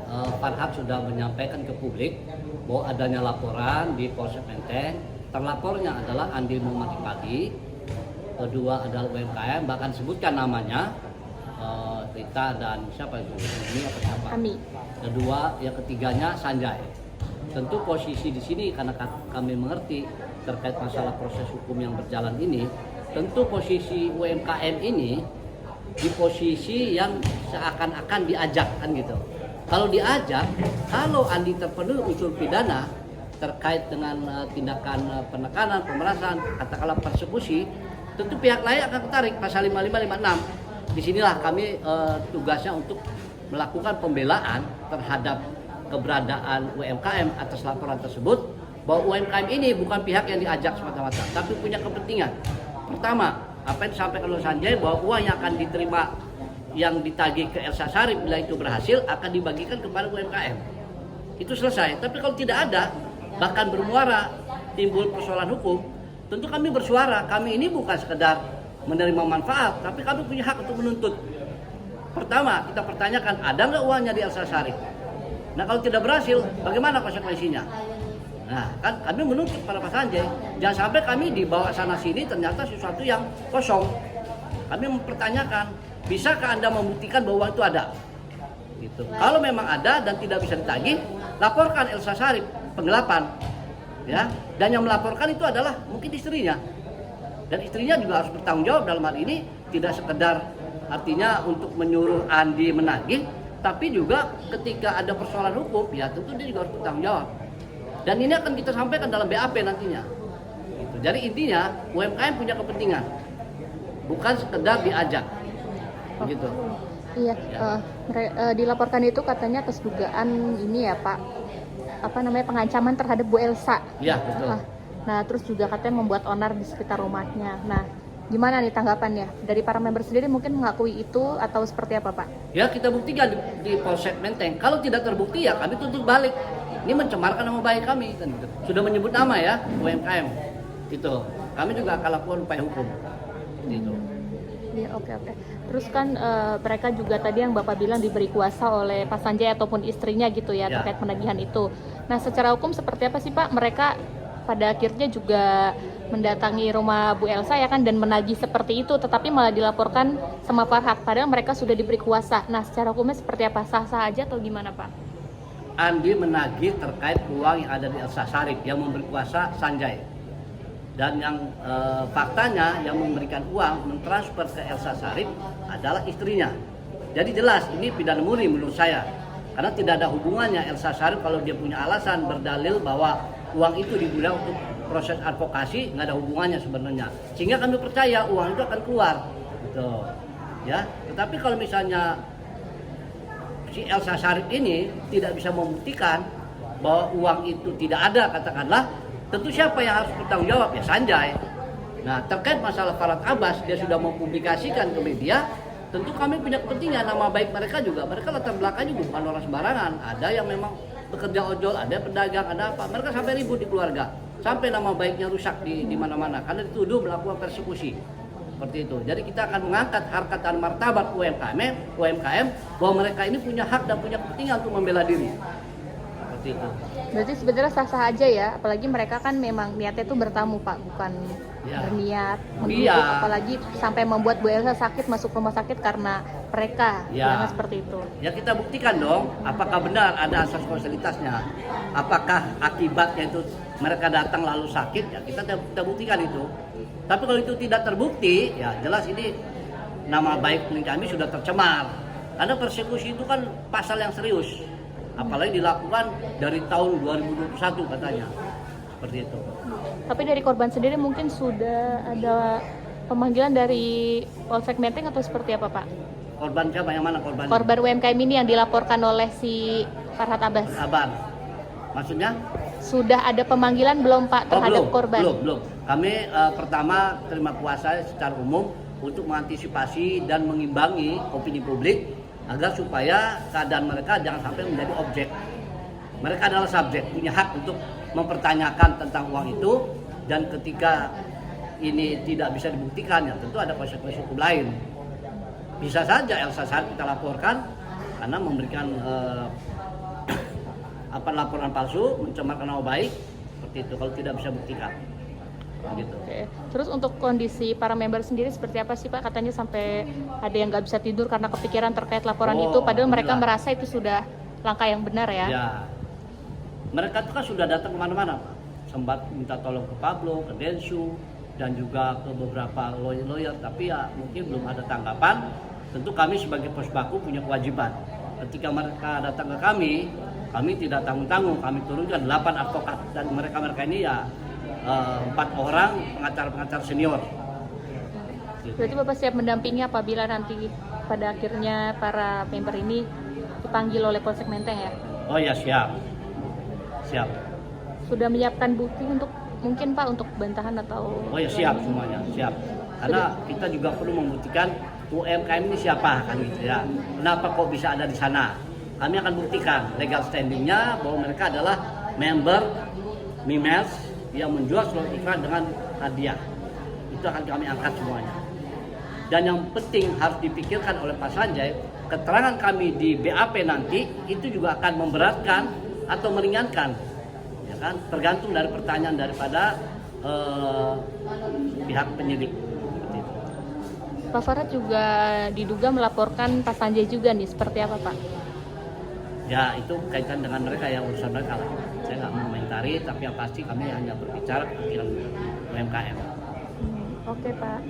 Farhad sudah menyampaikan ke publik bahwa adanya laporan di Polsek Menteng. Terlapornya adalah Andi Muhammad Pagi, kedua adalah UMKM, bahkan sebutkan namanya Rita dan siapa itu? Ini apa siapa? Ami. Kedua, yang ketiganya Sanjay. Tentu posisi di sini karena kami mengerti terkait masalah proses hukum yang berjalan ini, tentu posisi UMKM ini di posisi yang seakan-akan diajak kan gitu. Kalau diajak, kalau Andi terpenuhi unsur pidana terkait dengan tindakan penekanan, pemerasan, katakanlah persekusi, tentu pihak lain akan tertarik pasal 55, 56. Disinilah kami tugasnya untuk melakukan pembelaan terhadap keberadaan UMKM atas laporan tersebut, bahwa UMKM ini bukan pihak yang diajak semata-mata, tapi punya kepentingan. Pertama, apa yang disampaikan oleh Sanjay bahwa uang yang akan diterima yang ditagih ke Elsa Sharif bila itu berhasil akan dibagikan kepada UMKM. Itu selesai. Tapi kalau tidak ada, bahkan bermuara timbul persoalan hukum, tentu kami bersuara. Kami ini bukan sekedar menerima manfaat, tapi kami punya hak untuk menuntut. Pertama, kita pertanyakan ada nggak uangnya di Elsa Sharif. Nah kalau tidak berhasil, bagaimana konsekuensinya? Nah kan kami menuntut pada Pak Sanjay, jangan sampai kami dibawa sana sini ternyata sesuatu yang kosong. Kami mempertanyakan, bisakah Anda membuktikan bahwa uang itu ada? Gitu. Kalau memang ada dan tidak bisa ditagih, laporkan Elsa Sharif penggelapan, ya. Dan yang melaporkan itu adalah mungkin istrinya. Dan istrinya juga harus bertanggung jawab dalam hal ini, tidak sekedar artinya untuk menyuruh Andi menagih, tapi juga ketika ada persoalan hukum, ya tentu dia juga harus bertanggung jawab. Dan ini akan kita sampaikan dalam BAP nantinya. Gitu. Jadi intinya UMKM punya kepentingan, bukan sekedar diajak. Begitu. Iya, Ya. dilaporkan itu katanya atas dugaan ini ya Pak, apa namanya, pengancaman terhadap Bu Elsa. Ya betul. Nah, terus juga katanya membuat onar di sekitar rumahnya. Nah, gimana nih tanggapannya? Dari para member sendiri mungkin mengakui itu atau seperti apa Pak? Ya kita buktikan di Polsek Menteng. Kalau tidak terbukti ya kami tuntut balik. Ini mencemarkan nama baik kami kan gitu. Sudah menyebut nama ya UMKM. Gitu. Kami juga akan lakukan upaya hukum. Gitu. Iya, oke. Terus kan mereka juga tadi yang Bapak bilang diberi kuasa oleh Pak Sanjay ataupun istrinya gitu ya, Ya. terkait penagihan itu. Nah, secara hukum seperti apa sih Pak? Mereka pada akhirnya juga mendatangi rumah Bu Elsa ya kan dan menagih seperti itu, tetapi malah dilaporkan sama Farhad padahal mereka sudah diberi kuasa. Nah, secara hukumnya seperti apa? Sah-sah aja atau gimana Pak? Andi menagih terkait uang yang ada di Elsa Sharif yang memberi kuasa Sanjay. Dan yang faktanya yang memberikan uang mentransfer ke Elsa Sharif adalah istrinya. Jadi jelas ini pidana murni menurut saya. Karena tidak ada hubungannya Elsa Sharif kalau dia punya alasan berdalil bahwa uang itu digunakan untuk proses advokasi, nggak ada hubungannya sebenarnya. Sehingga kami percaya uang itu akan keluar. Gitu. Ya. Tetapi kalau misalnya si Elsa Sharif ini tidak bisa membuktikan bahwa uang itu tidak ada, katakanlah, tentu siapa yang harus bertanggung jawab? Ya Sanjay. Nah terkait masalah Farhad Abbas, dia sudah mempublikasikan ke media, tentu kami punya kepentingan nama baik mereka juga. Mereka latar belakangnya bukan orang sembarangan. Ada yang memang bekerja ojol, ada pedagang, ada apa. Mereka sampai ribut di keluarga, sampai nama baiknya rusak di mana-mana karena dituduh melakukan persekusi. Seperti itu. Jadi kita akan mengangkat harkat dan martabat UMKM bahwa mereka ini punya hak dan punya kepentingan untuk membela diri. Seperti itu. Berarti sebenarnya sah-sah aja ya, apalagi mereka kan memang niatnya itu bertamu Pak, bukan Ya. berniat mengguguk, Iya. apalagi sampai membuat Bu Elsa sakit masuk rumah sakit karena mereka, Ya. jangan seperti itu. Ya kita buktikan dong, apakah benar ada asas kausalitasnya, apakah akibatnya itu mereka datang lalu sakit, ya kita buktikan itu. Tapi kalau itu tidak terbukti, ya jelas ini nama baik kami sudah tercemar. Karena persekusi itu kan pasal yang serius, apalagi dilakukan dari tahun 2021 katanya, seperti itu. Tapi dari korban sendiri mungkin sudah ada pemanggilan dari Polsek Menteng atau seperti apa Pak? Korban siapa, yang mana korban? Korban UMKM ini yang dilaporkan oleh si Farhad Abbas. Sabar. Maksudnya? Sudah ada pemanggilan belum Pak terhadap korban? Belum. Kami pertama terima kuasa secara umum untuk mengantisipasi dan mengimbangi opini publik agar supaya keadaan mereka jangan sampai menjadi objek. Mereka adalah subjek, punya hak untuk mempertanyakan tentang uang itu, dan ketika ini tidak bisa dibuktikan ya tentu ada konsekuensi hukum lain. Bisa saja Elsa Sharif kita laporkan karena memberikan apa laporan palsu, mencemarkan nama baik, seperti itu kalau tidak bisa buktikan. Gitu. Oke. Terus untuk kondisi para member sendiri seperti apa sih Pak? Katanya sampai ada yang nggak bisa tidur karena kepikiran terkait laporan itu, padahal mereka merasa itu sudah langkah yang benar ya. Ya, mereka itu kan sudah datang kemana-mana, Pak. Sempat minta tolong ke Pablo, ke Densu, dan juga ke beberapa lawyer, tapi ya mungkin belum ada tanggapan. Tentu kami sebagai pos baku punya kewajiban. Ketika mereka datang ke kami tidak tanggung-tanggung, kami turunkan 8 advokat, dan mereka ini ya 4 orang pengacara senior. Berarti Bapak siap mendampingi apabila nanti pada akhirnya para member ini dipanggil oleh Polsek Menteng ya? Oh ya, siap. Sudah menyiapkan bukti untuk mungkin Pak untuk bantahan atau? Oh ya, siap semuanya, siap. Karena kita juga perlu membuktikan UMKM ini siapa kan gitu ya. Kenapa kok bisa ada di sana? Kami akan buktikan legal standingnya bahwa mereka adalah member MIMELS yang menjual slot iklan dengan hadiah. Itu akan kami angkat semuanya. Dan yang penting harus dipikirkan oleh Pak Sanjay, keterangan kami di BAP nanti itu juga akan memberatkan atau meringankan, ya kan? Tergantung dari pertanyaan daripada pihak penyidik. Seperti itu. Pak Farad juga diduga melaporkan Pak Sanjay juga nih, seperti apa Pak? Ya itu kaitan dengan mereka yang urusan mereka lah. Saya nggak mengomentari, tapi yang pasti kami hanya berbicara kepentingan UMKM. Oke Pak.